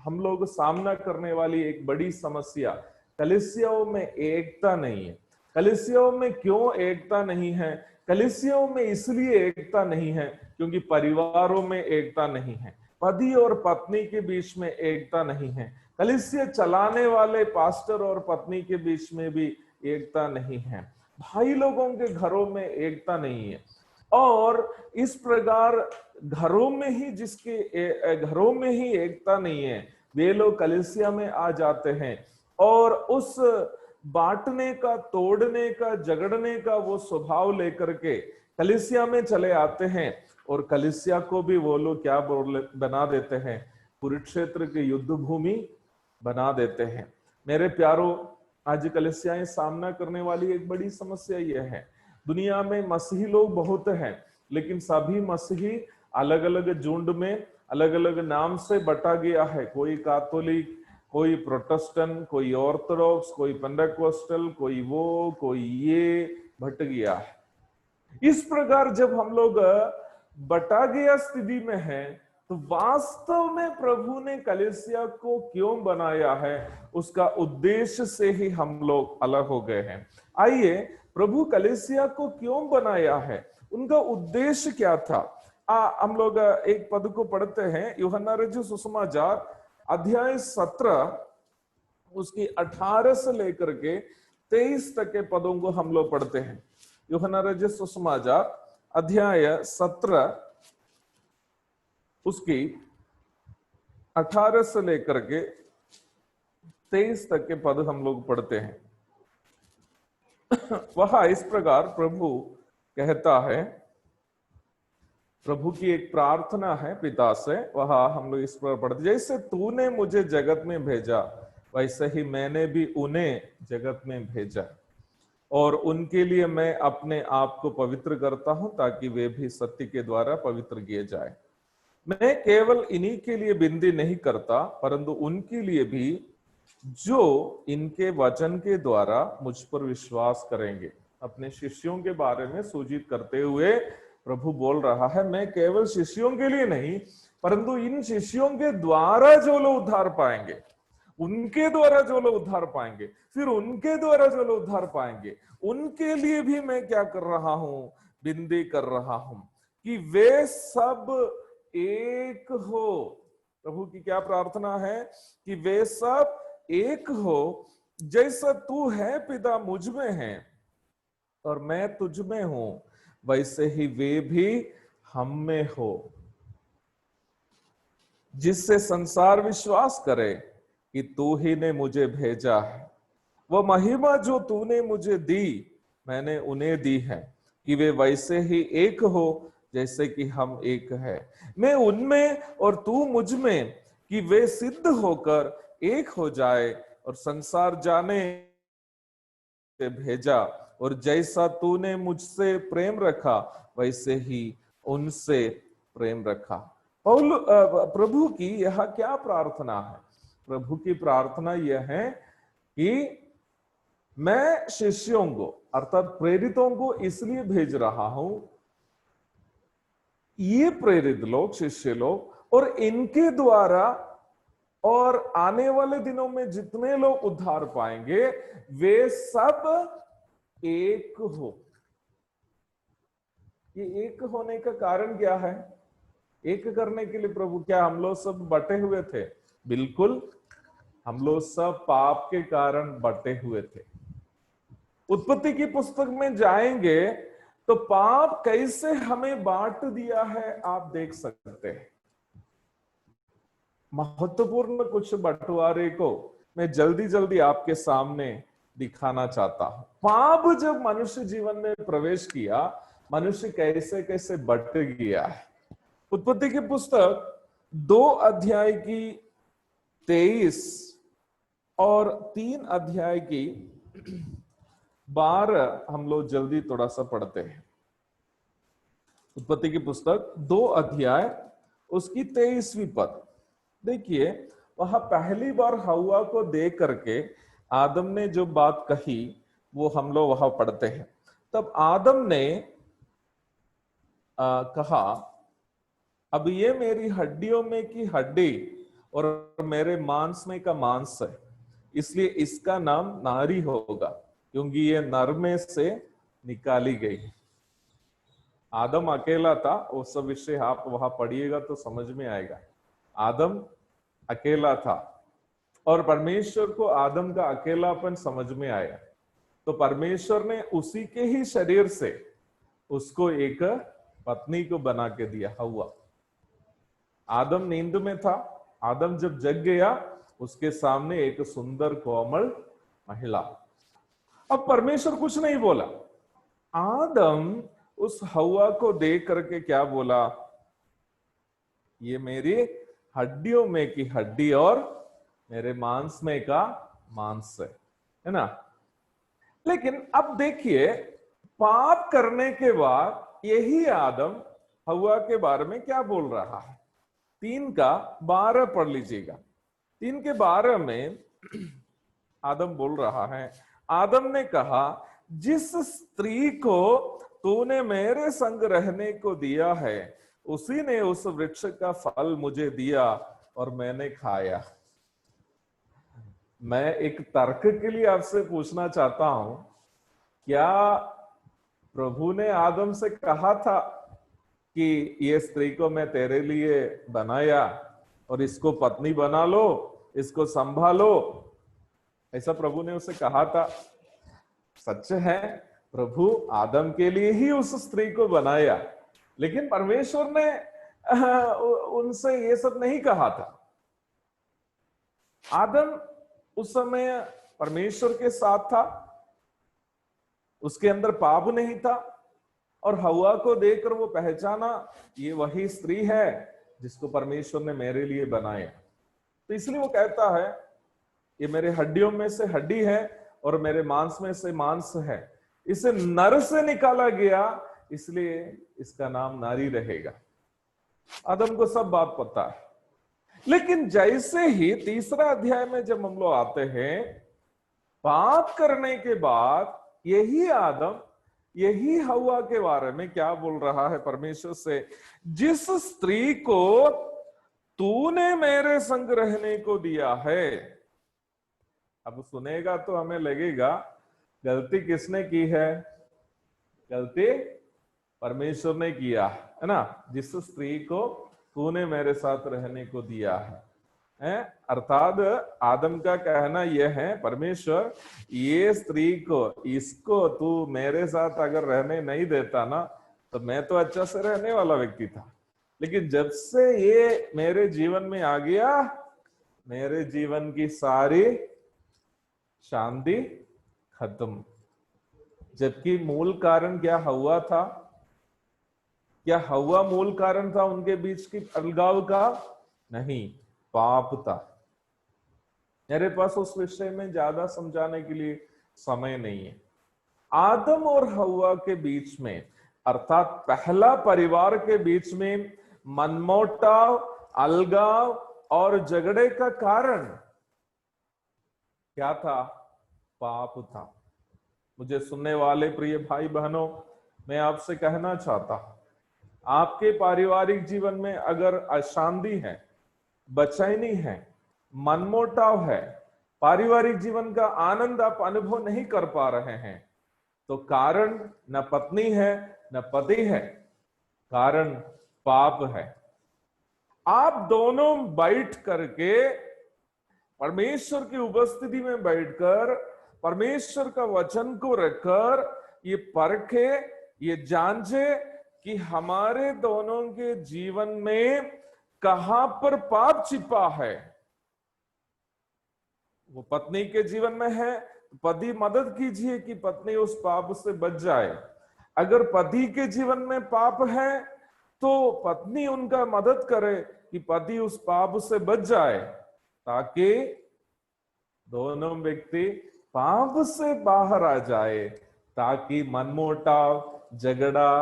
हम लोग सामना करने वाली एक बड़ी समस्या, कलीसियाओं में एकता नहीं है। कलीसियाओं में क्यों एकता नहीं है? कलीसियाओं में इसलिए एकता नहीं है क्योंकि परिवारों में एकता नहीं है, पति और पत्नी के बीच में एकता नहीं है, कलीसिया चलाने वाले पास्टर और पत्नी के बीच में भी एकता नहीं है, भाई लोगों के घरों में एकता नहीं है। और इस प्रकार घरों में ही घरों में ही एकता नहीं है, वे लोग कलीसिया में आ जाते हैं और उस बांटने का, तोड़ने का, झगड़ने का वो स्वभाव लेकर के कलीसिया में चले आते हैं और कलीसिया को भी वो लोग क्या बना देते हैं? कुरुक्षेत्र के युद्ध भूमि बना देते हैं। मेरे प्यारों, आज कलीसियाएं सामना करने वाली एक बड़ी समस्या यह है, दुनिया में मसीही लोग बहुत हैं, लेकिन सभी मसीही अलग अलग झुंड में अलग अलग नाम से बटा गया है। कोई कैथोलिक, कोई प्रोटेस्टेंट, कोई ऑर्थोडॉक्स, कोई पेंटेकोस्टल, कोई वो, कोई ये बट गया है। इस प्रकार जब हम लोग बटा गया स्थिति में हैं, तो वास्तव में प्रभु ने कलीसिया को क्यों बनाया है, उसका उद्देश्य से ही हम लोग अलग हो गए हैं। आइए, प्रभु कलीसिया को क्यों बनाया है, उनका उद्देश्य क्या था? हम लोग एक पद को पढ़ते हैं, यूहन्ना रचित सुसमाचार अध्याय 17 उसकी 18 से लेकर के 23 तक के पदों को हम लोग पढ़ते हैं। यूहन्ना रचित सुसमाचार अध्याय 17 उसकी 18 से लेकर के 23 तक के पद हम लोग पढ़ते हैं। वह इस प्रकार प्रभु कहता है, प्रभु की एक प्रार्थना है पिता से, वह हम लोग इस प्रकार पढ़ते, जैसे तूने मुझे जगत में भेजा वैसे ही मैंने भी उन्हें जगत में भेजा और उनके लिए मैं अपने आप को पवित्र करता हूं ताकि वे भी सत्य के द्वारा पवित्र किए जाए। मैं केवल इन्हीं के लिए विनती नहीं करता परंतु उनके लिए भी जो इनके वचन के द्वारा मुझ पर विश्वास करेंगे। अपने शिष्यों के बारे में सूचित करते हुए प्रभु बोल रहा है, मैं केवल शिष्यों के लिए नहीं परंतु इन शिष्यों के द्वारा जो लोग उद्धार पाएंगे, उनके द्वारा जो लोग उद्धार पाएंगे, फिर उनके द्वारा जो लोग उद्धार पाएंगे, उनके लिए भी मैं क्या कर रहा हूं? विनती कर रहा हूं कि वे सब एक हो। प्रभु की क्या प्रार्थना है? कि वे सब एक हो, जैसा तू है पिता मुझ में है और मैं तुझ में हूं, वैसे ही वे भी हम में हो, जिससे संसार विश्वास करे कि तू ही ने मुझे भेजा है। वह महिमा जो तूने मुझे दी मैंने उन्हें दी है, कि वे वैसे ही एक हो जैसे कि हम एक है, मैं उनमें और तू मुझ में, कि वे सिद्ध होकर एक हो जाए और संसार जाने से भेजा, और जैसा तूने मुझसे प्रेम रखा वैसे ही उनसे प्रेम रखा। प्रभु की यह क्या प्रार्थना है? प्रभु की प्रार्थना यह है कि मैं शिष्यों को अर्थात प्रेरितों को इसलिए भेज रहा हूं, ये प्रेरित लोग, शिष्य लोग, और इनके द्वारा और आने वाले दिनों में जितने लोग उद्धार पाएंगे वे सब एक हो। ये एक होने का कारण क्या है? एक करने के लिए प्रभु, क्या हम लोग सब बटे हुए थे? बिल्कुल, हम लोग सब पाप के कारण बटे हुए थे। उत्पत्ति की पुस्तक में जाएंगे तो पाप कैसे हमें बांट दिया है आप देख सकते हैं। महत्वपूर्ण कुछ बंटवारे को मैं जल्दी जल्दी आपके सामने दिखाना चाहता हूं। पाप जब मनुष्य जीवन में प्रवेश किया, मनुष्य कैसे कैसे बट गया है। उत्पत्ति की पुस्तक 2 अध्याय की 23 और 3 अध्याय की 12 हम लोग जल्दी थोड़ा सा पढ़ते हैं। उत्पत्ति की पुस्तक 2 अध्याय उसकी 23वीं पद देखिए। वहां पहली बार हव्वा को देख करके आदम ने जो बात कही वो हम लोग वहां पढ़ते हैं। तब आदम ने कहा अब ये मेरी हड्डियों में की हड्डी और मेरे मांस में का मांस है, इसलिए इसका नाम नारी होगा, क्योंकि ये नर में से निकाली गई। आदम अकेला था, वो सब विषय आप वहां पढ़िएगा तो समझ में आएगा। आदम अकेला था और परमेश्वर को आदम का अकेलापन समझ में आया, तो परमेश्वर ने उसी के ही शरीर से उसको एक पत्नी को बना के दिया, हव्वा। आदम नींद में था, आदम जब जग गया, उसके सामने एक सुंदर कोमल महिला। अब परमेश्वर कुछ नहीं बोला, आदम उस हव्वा को देख करके क्या बोला, ये मेरी हड्डियों में की हड्डी और मेरे मांस में का मांस है ना। लेकिन अब देखिए, पाप करने के बाद यही आदम हव्वा के बारे में क्या बोल रहा है। 3:12 पढ़ लीजिएगा। 3:12 में आदम बोल रहा है, आदम ने कहा, जिस स्त्री को तूने मेरे संग रहने को दिया है, उसी ने उस वृक्ष का फल मुझे दिया और मैंने खाया। मैं एक तर्क के लिए आपसे पूछना चाहता हूं, क्या प्रभु ने आदम से कहा था कि ये स्त्री को मैं तेरे लिए बनाया और इसको पत्नी बना लो, इसको संभालो? ऐसा प्रभु ने उसे कहा था? सच है, प्रभु आदम के लिए ही उस स्त्री को बनाया, लेकिन परमेश्वर ने उनसे ये सब नहीं कहा था। आदम उस समय परमेश्वर के साथ था, उसके अंदर पाप नहीं था, और हव्वा को देखकर वो पहचाना, ये वही स्त्री है जिसको परमेश्वर ने मेरे लिए बनाया। तो इसलिए वो कहता है, ये मेरे हड्डियों में से हड्डी है और मेरे मांस में से मांस है, इसे नर से निकाला गया, इसलिए इसका नाम नारी रहेगा। आदम को सब बात पता है। लेकिन जैसे ही 3 अध्याय में जब हम लोग आते हैं, पाप करने के बाद यही आदम यही हव्वा के बारे में क्या बोल रहा है परमेश्वर से, जिस स्त्री को तूने मेरे संग रहने को दिया है। अब सुनेगा तो हमें लगेगा गलती किसने की है? गलती परमेश्वर ने किया है ना। जिस स्त्री को तूने मेरे साथ रहने को दिया है, अर्थात आदम का कहना यह है, परमेश्वर ये स्त्री को, इसको तू मेरे साथ अगर रहने नहीं देता ना, तो मैं तो अच्छा से रहने वाला व्यक्ति था, लेकिन जब से ये मेरे जीवन में आ गया, मेरे जीवन की सारी शांति खत्म। जबकि मूल कारण क्या हव्वा था? क्या हव्वा मूल कारण था उनके बीच की अलगाव का? नहीं, पाप था। मेरे पास उस विषय में ज्यादा समझाने के लिए समय नहीं है। आदम और हव्वा के बीच में, अर्थात पहला परिवार के बीच में मनमुटाव, अलगाव और झगड़े का कारण क्या था? पाप था। मुझे सुनने वाले प्रिय भाई बहनों, मैं आपसे कहना चाहता हूं, आपके पारिवारिक जीवन में अगर अशांति है, बेचैनी है, मनमुटाव है, पारिवारिक जीवन का आनंद आप अनुभव नहीं कर पा रहे हैं, तो कारण न पत्नी है न पति है, कारण पाप है। आप दोनों बैठ करके परमेश्वर की उपस्थिति में बैठकर परमेश्वर का वचन को रखकर ये परखे, ये जांचे कि हमारे दोनों के जीवन में कहां पर पाप छिपा है। वो पत्नी के जीवन में है, पति मदद कीजिए कि पत्नी उस पाप से बच जाए। अगर पति के जीवन में पाप है तो पत्नी उनका मदद करे कि पति उस पाप से बच जाए, ताकि दोनों व्यक्ति पाप से बाहर आ जाए, ताकि मनमुटाव, झगड़ा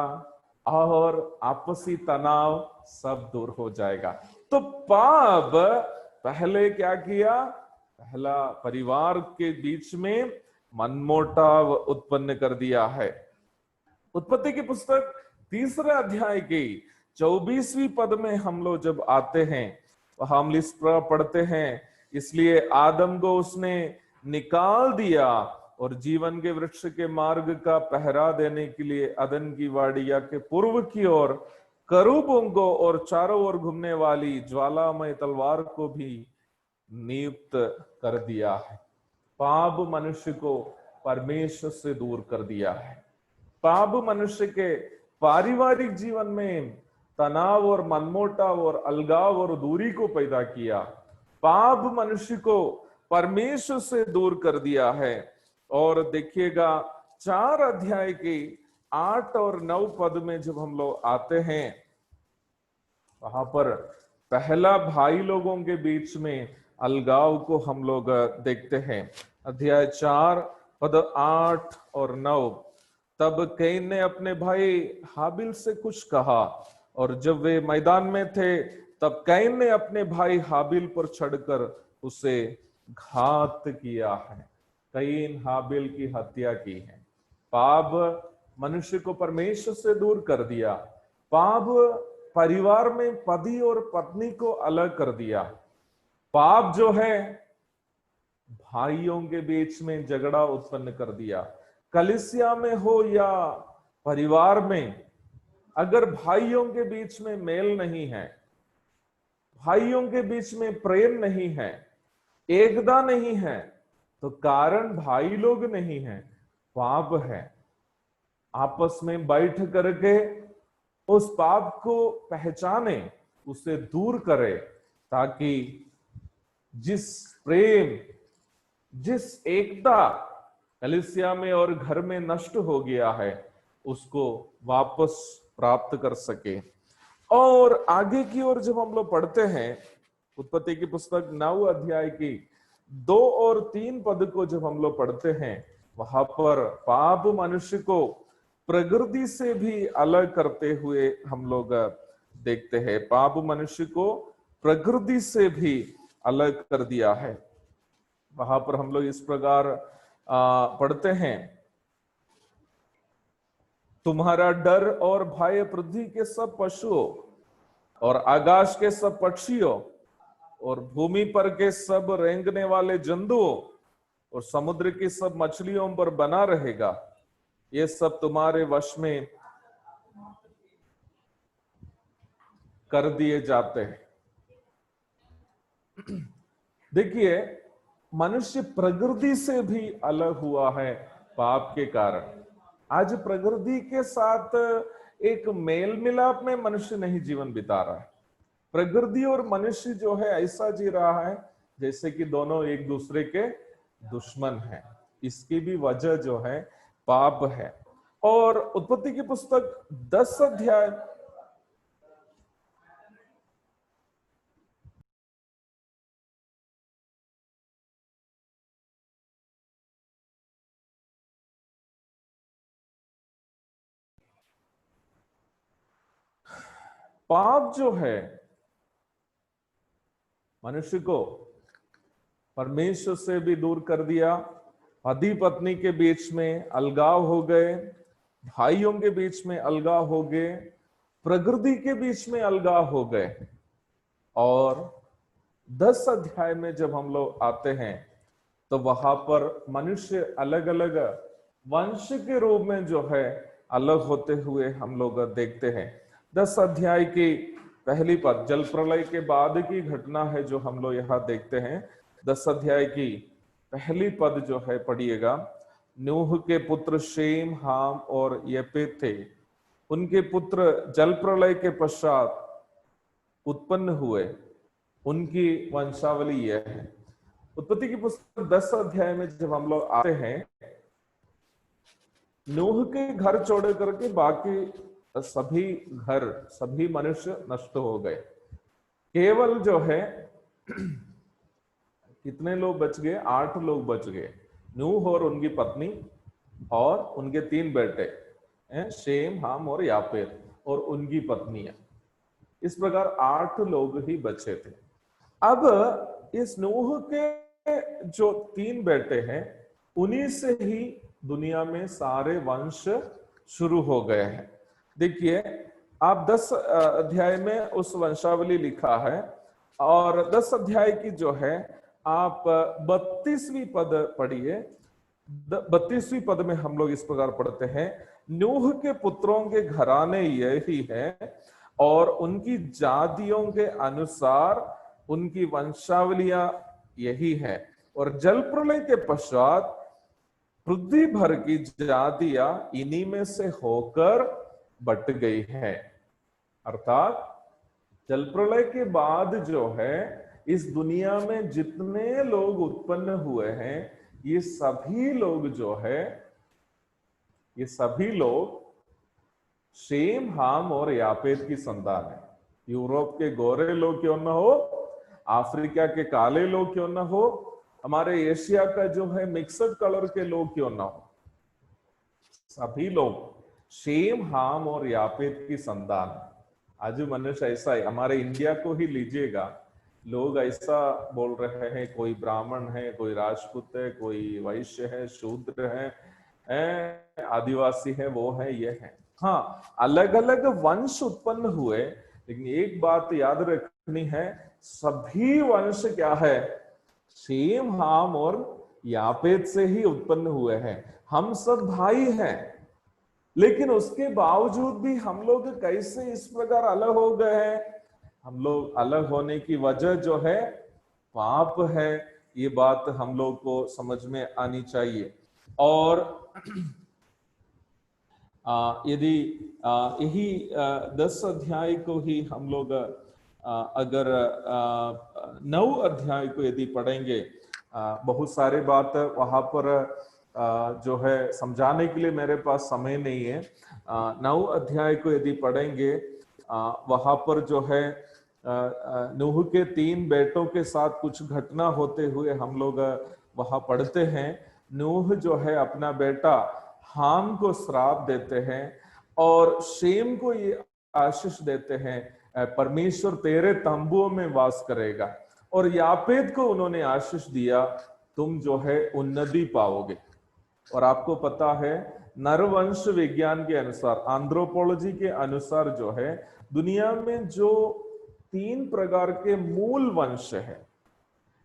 और आपसी तनाव सब दूर हो जाएगा। तो पाप पहले क्या किया? पहला परिवार के बीच में मनमुटाव उत्पन्न कर दिया है। उत्पत्ति की पुस्तक 3 अध्याय की 24वीं पद में हम लोग जब आते हैं तो हम इस प्रकार पढ़ते हैं, इसलिए आदम को उसने निकाल दिया और जीवन के वृक्ष के मार्ग का पहरा देने के लिए अदन की वाड़िया के पूर्व की ओर करूबों को और चारों ओर घूमने वाली ज्वालामय तलवार को भी नियुक्त कर दिया है। पाप मनुष्य को परमेश्वर से दूर कर दिया है। पाप मनुष्य के पारिवारिक जीवन में तनाव और मनमुटाव और अलगाव और दूरी को पैदा किया। पाप मनुष्य को परमेश्वर से दूर कर दिया है। और देखिएगा 4 अध्याय के 8 और 9 पद में जब हम लोग आते हैं, वहां पर पहला भाई लोगों के बीच में अलगाव को हम लोग देखते हैं। अध्याय 4 पद 8 और 9, तब कैन ने अपने भाई हाबिल से कुछ कहा, और जब वे मैदान में थे तब कैन ने अपने भाई हाबिल पर चढ़कर उसे घात किया है। कैन हाबिल की हत्या की है। पाप मनुष्य को परमेश्वर से दूर कर दिया। पाप परिवार में पति और पत्नी को अलग कर दिया। पाप जो है भाइयों के बीच में झगड़ा उत्पन्न कर दिया। कलीसिया में हो या परिवार में, अगर भाइयों के बीच में मेल नहीं है, भाइयों के बीच में प्रेम नहीं है, एकता नहीं है, तो कारण भाई लोग नहीं है, पाप है। आपस में बैठ करके उस पाप को पहचाने, उसे दूर करे, ताकि जिस प्रेम, जिस एकता कलीसिया में और घर में नष्ट हो गया है, उसको वापस प्राप्त कर सके। और आगे की ओर जब हम लोग पढ़ते हैं, उत्पत्ति की पुस्तक 9 अध्याय की 2 और 3 पद को जब हम लोग पढ़ते हैं, वहां पर पाप मनुष्य को प्रकृति से भी अलग करते हुए हम लोग देखते हैं। पाप मनुष्य को प्रकृति से भी अलग कर दिया है। वहां पर हम लोग इस प्रकार पढ़ते हैं, तुम्हारा डर और भय पृथ्वी के सब पशुओं और आकाश के सब पक्षियों और भूमि पर के सब रेंगने वाले जंतुओं और समुद्र की सब मछलियों पर बना रहेगा। ये सब तुम्हारे वश में कर दिए जाते हैं। देखिए, मनुष्य प्रकृति से भी अलग हुआ है पाप के कारण। आज प्रकृति के साथ एक मेल मिलाप में मनुष्य नहीं जीवन बिता रहा है। प्रकृति और मनुष्य जो है ऐसा जी रहा है जैसे कि दोनों एक दूसरे के दुश्मन हैं। इसकी भी वजह जो है पाप है। और उत्पत्ति की पुस्तक 10 अध्याय पाप जो है मनुष्य को परमेश्वर से भी दूर कर दिया। पति पत्नी के बीच में अलगाव हो गए, भाइयों के बीच में अलगाव हो गए, प्रकृति के बीच में अलगाव हो गए। और 10 अध्याय में जब हम लोग आते हैं तो वहां पर मनुष्य अलग अलग वंश के रूप में जो है अलग होते हुए हम लोग देखते हैं। 10 अध्याय की पहली पद जल प्रलय के बाद की घटना है जो हम लोग यहाँ देखते हैं। 10 अध्याय की पहली पद जो है पढ़िएगा। नूह के पुत्र शेम, हाम और येपेत थे। उनके पुत्र जल प्रलय के पश्चात उत्पन्न हुए। उनकी वंशावली यह है। उत्पत्ति की पुस्तक 10 अध्याय में जब हम लोग आते हैं, नूह के घर छोड़ करके बाकी सभी घर, सभी मनुष्य नष्ट हो गए। केवल जो है कितने लोग बच गए? 8 लोग बच गए। नूह और उनकी पत्नी और उनके 3 बेटे, शेम, हाम और यापेत, और उनकी पत्नियां। इस प्रकार 8 लोग ही बचे थे। अब इस नूह के जो 3 बेटे हैं, उन्हीं से ही दुनिया में सारे वंश शुरू हो गए हैं। देखिए, आप 10 अध्याय में उस वंशावली लिखा है, और 10 अध्याय की जो है आप 32वीं पद पढ़िए। 32वीं पद में हम लोग इस प्रकार पढ़ते हैं, नूह के पुत्रों के घराने यही है और उनकी जातियों के अनुसार उनकी वंशावलियां यही है, और जल प्रलय के पश्चात पृथ्वी भर की जातियां इन्हीं में से होकर बट गई है। अर्थात जल प्रलय के बाद जो है इस दुनिया में जितने लोग उत्पन्न हुए हैं, ये सभी लोग जो है, ये सभी लोग शेम, हाम और यापेत की संतान है। यूरोप के गोरे लोग क्यों ना हो, अफ्रीका के काले लोग क्यों ना हो, हमारे एशिया का जो है मिक्सड कलर के लोग क्यों ना हो, सभी लोग शेम, हाम और यापेत की संतान। आज मनुष्य ऐसा है, हमारे इंडिया को ही लीजिएगा, लोग ऐसा बोल रहे हैं, कोई ब्राह्मण है, कोई राजपूत है, कोई वैश्य है, शूद्र है, आदिवासी है, वो है, ये है। हाँ, अलग अलग वंश उत्पन्न हुए, लेकिन एक बात याद रखनी है, सभी वंश क्या है, शेम, हाम और यापेत से ही उत्पन्न हुए हैं। हम सब भाई हैं, लेकिन उसके बावजूद भी हम लोग कैसे इस प्रकार अलग हो गए हैं। हम लोग अलग होने की वजह जो है पाप है, ये बात हम लोग को समझ में आनी चाहिए। और यदि यही 10 अध्याय को ही हम लोग अगर 9 अध्याय को यदि पढ़ेंगे, बहुत सारे बात वहां पर जो है समझाने के लिए मेरे पास समय नहीं है। 9 अध्याय को यदि पढ़ेंगे, वहां पर जो है नूह के 3 बेटों के साथ कुछ घटना होते हुए हम लोग वहां पढ़ते हैं। नूह जो है अपना बेटा हाम को श्राप देते हैं और शेम को ये आशीष देते हैं, परमेश्वर तेरे तंबुओं में वास करेगा, और यापेत को उन्होंने आशीष दिया, तुम जो है उन्नति पाओगे। और आपको पता है, नरवंश विज्ञान के अनुसार, एंथ्रोपोलॉजी के अनुसार जो है दुनिया में जो 3 प्रकार के मूल वंश है,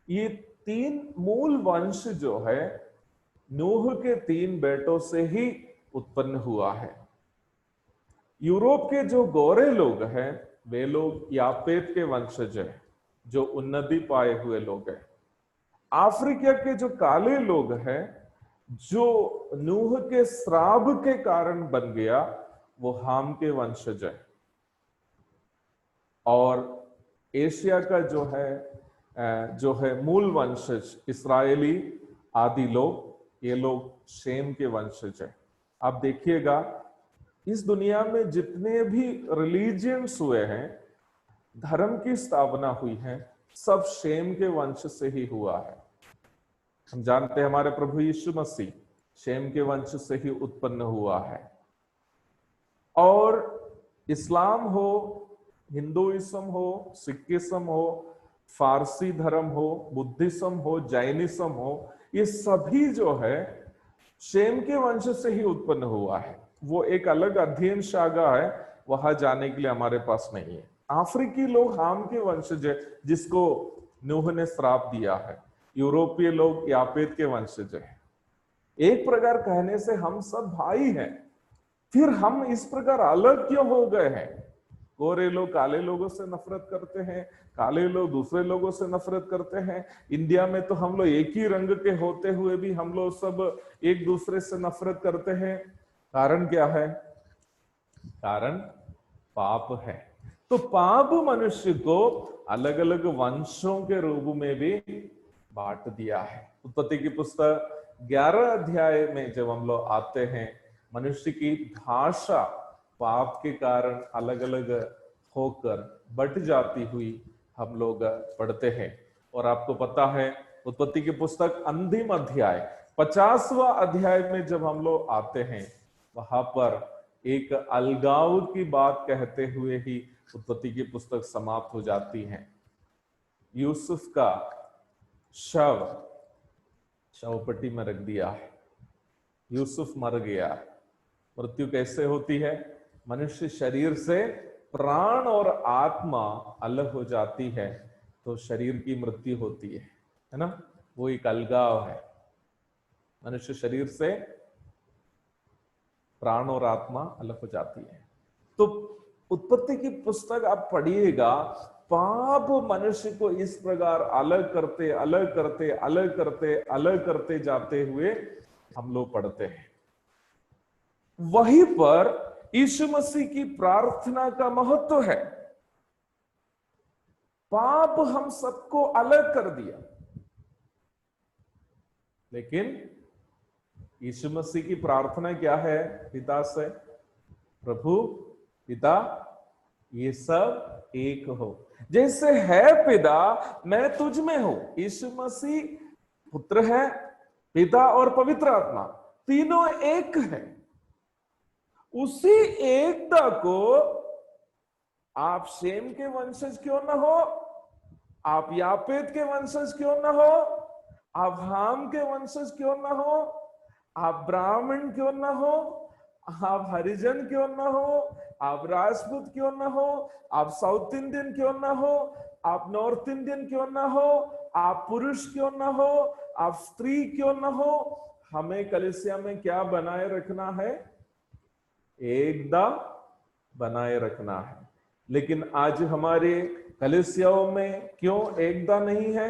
ये 3 मूल वंश जो है नूह के 3 बेटों से ही उत्पन्न हुआ है। यूरोप के जो गोरे लोग हैं वे लोग यापेत के वंशज हैं, जो उन्नति पाए हुए लोग हैं। अफ्रीका के जो काले लोग हैं, जो नूह के श्राप के कारण बन गया, वो हाम के वंशज है। और एशिया का जो है मूल वंशज इस्राएली आदि लोग, ये लोग शेम के वंशज है। आप देखिएगा, इस दुनिया में जितने भी रिलीजियंस हुए हैं, धर्म की स्थापना हुई है, सब शेम के वंश से ही हुआ है। हम जानते हैं हमारे प्रभु यीशु मसीह शेम के वंश से ही उत्पन्न हुआ है। और इस्लाम हो, हिंदुइज्म हो, सिखिज्म हो, फारसी धर्म हो, बुद्धिज्म हो, जैनिज्म हो, ये सभी जो है शेम के वंश से ही उत्पन्न हुआ है। वो एक अलग अध्ययन शाखा है, वहां जाने के लिए हमारे पास नहीं है। अफ्रीकी लोग हाम के वंशज है, जिसको नूह ने श्राप दिया है। यूरोपीय लोग यापेत के वंशज है। एक प्रकार कहने से हम सब भाई हैं, फिर हम इस प्रकार अलग क्यों हो गए हैं? गोरे लोग काले लोगों से नफरत करते हैं, काले लोग दूसरे लोगों से नफरत करते हैं। इंडिया में तो हम लोग एक ही रंग के होते हुए भी हम लोग सब एक दूसरे से नफरत करते हैं। कारण क्या है? कारण पाप है। तो पाप मनुष्य को अलग अलग वंशों के रूप में भी बांट दिया है। उत्पत्ति की पुस्तक 11 अध्याय में जब हम लोग आते हैं, मनुष्य की भाषा पाप के कारण अलग अलग होकर बट जाती हुई हम लोग पढ़ते हैं। और आपको पता है, उत्पत्ति की पुस्तक अंतिम अध्याय 50वां अध्याय में जब हम लोग आते हैं, वहां पर एक अलगाव की बात कहते हुए ही उत्पत्ति की पुस्तक समाप्त हो जाती है। यूसुफ का शवपट्टी में रख दिया है, यूसुफ मर गया। मृत्यु कैसे होती है? मनुष्य शरीर से प्राण और आत्मा अलग हो जाती है तो शरीर की मृत्यु होती है ना। वो एक अलगाव है। मनुष्य शरीर से प्राण और आत्मा अलग हो जाती है। तो उत्पत्ति की पुस्तक आप पढ़िएगा, पाप मनुष्य को इस प्रकार अलग करते अलग करते अलग करते अलग करते जाते हुए हम लोग पढ़ते हैं। वहीं पर यीशु मसीह की प्रार्थना का महत्व है। पाप हम सबको अलग कर दिया, लेकिन यीशु मसीह की प्रार्थना क्या है पिता से? प्रभु पिता ये सब एक हो, जैसे है पिता मैं तुझ में हूं। यीशु मसीह पुत्र है, पिता और पवित्र आत्मा तीनों एक है। उसी एकता को आप शेम के वंशज क्यों ना हो, आप यापेत के वंशज क्यों ना हो, आप हाम के वंशज क्यों ना हो, आप ब्राह्मण क्यों ना हो, आप हरिजन क्यों ना हो, आप राजपूत क्यों ना हो, आप साउथ इंडियन क्यों ना हो, आप नॉर्थ इंडियन क्यों ना हो, आप पुरुष क्यों ना हो, आप स्त्री क्यों ना हो, हमें कलीसिया में क्या बनाए रखना है? एकता बनाए रखना है। लेकिन आज हमारे कलीसियाओं में क्यों एकता नहीं है?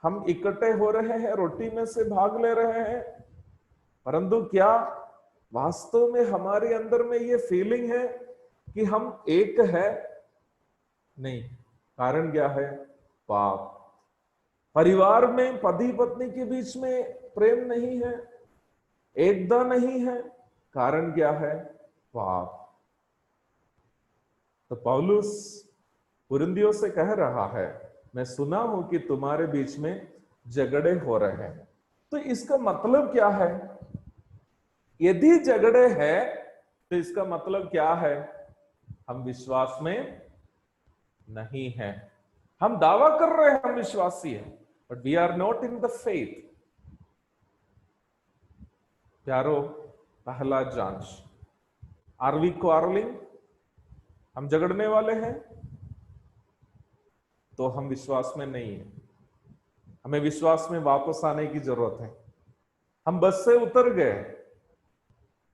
हम इकट्ठे हो रहे हैं, रोटी में से भाग ले रहे हैं, परंतु क्या वास्तव में हमारे अंदर में ये फीलिंग है कि हम एक है? नहीं। कारण क्या है? पाप। परिवार में पति पत्नी के बीच में प्रेम नहीं है, एकता नहीं है। कारण क्या है? पाप। तो पौलुस कुरिन्थियों से कह रहा है, मैं सुना हूं कि तुम्हारे बीच में झगड़े हो रहे हैं। तो इसका मतलब क्या है? यदि झगड़े हैं तो इसका मतलब क्या है? हम विश्वास में नहीं हैं। हम दावा कर रहे हैं हम विश्वासी हैं, but we are not in the faith. प्यारो, पहला जांच, आर वी क्वारलिंग? हम झगड़ने वाले हैं तो हम विश्वास में नहीं है। हमें विश्वास में वापस आने की जरूरत है। हम बस से उतर गए,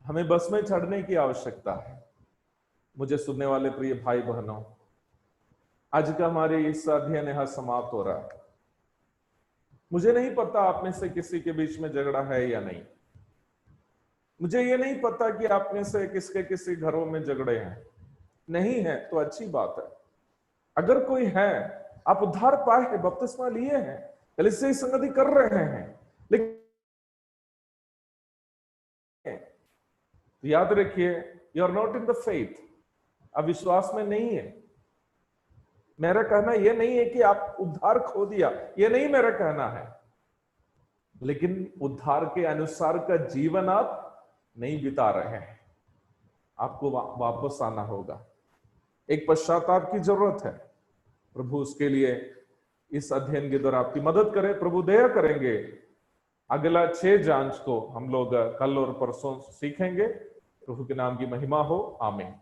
हमें बस में चढ़ने की आवश्यकता है। मुझे सुनने वाले प्रिय भाई बहनों, आज का हमारे इस अध्ययन यहां समाप्त हो रहा है। मुझे नहीं पता आप में से किसी के बीच में झगड़ा है या नहीं। मुझे ये नहीं पता कि आप में से किसके किसी घरों में झगड़े हैं। नहीं है तो अच्छी बात है। अगर कोई है, आप उद्धार पाए हैं, बपतिस्मा लिए हैं, कलीसिया की संगति कर रहे हैं, लेकिन याद रखिए, you are not in the faith. अब विश्वास में नहीं है। मेरा कहना यह नहीं है कि आप उद्धार खो दिया, यह नहीं मेरा कहना है, लेकिन उद्धार के अनुसार का जीवन आप नहीं बिता रहे हैं। आपको वापस आना होगा। एक पश्चाताप की जरूरत है। प्रभु उसके लिए इस अध्ययन के द्वारा आपकी मदद करे। प्रभु दया करेंगे। अगला 6 जांच को हम लोग कल और परसों सीखेंगे। प्रभु के नाम की महिमा हो। आमीन।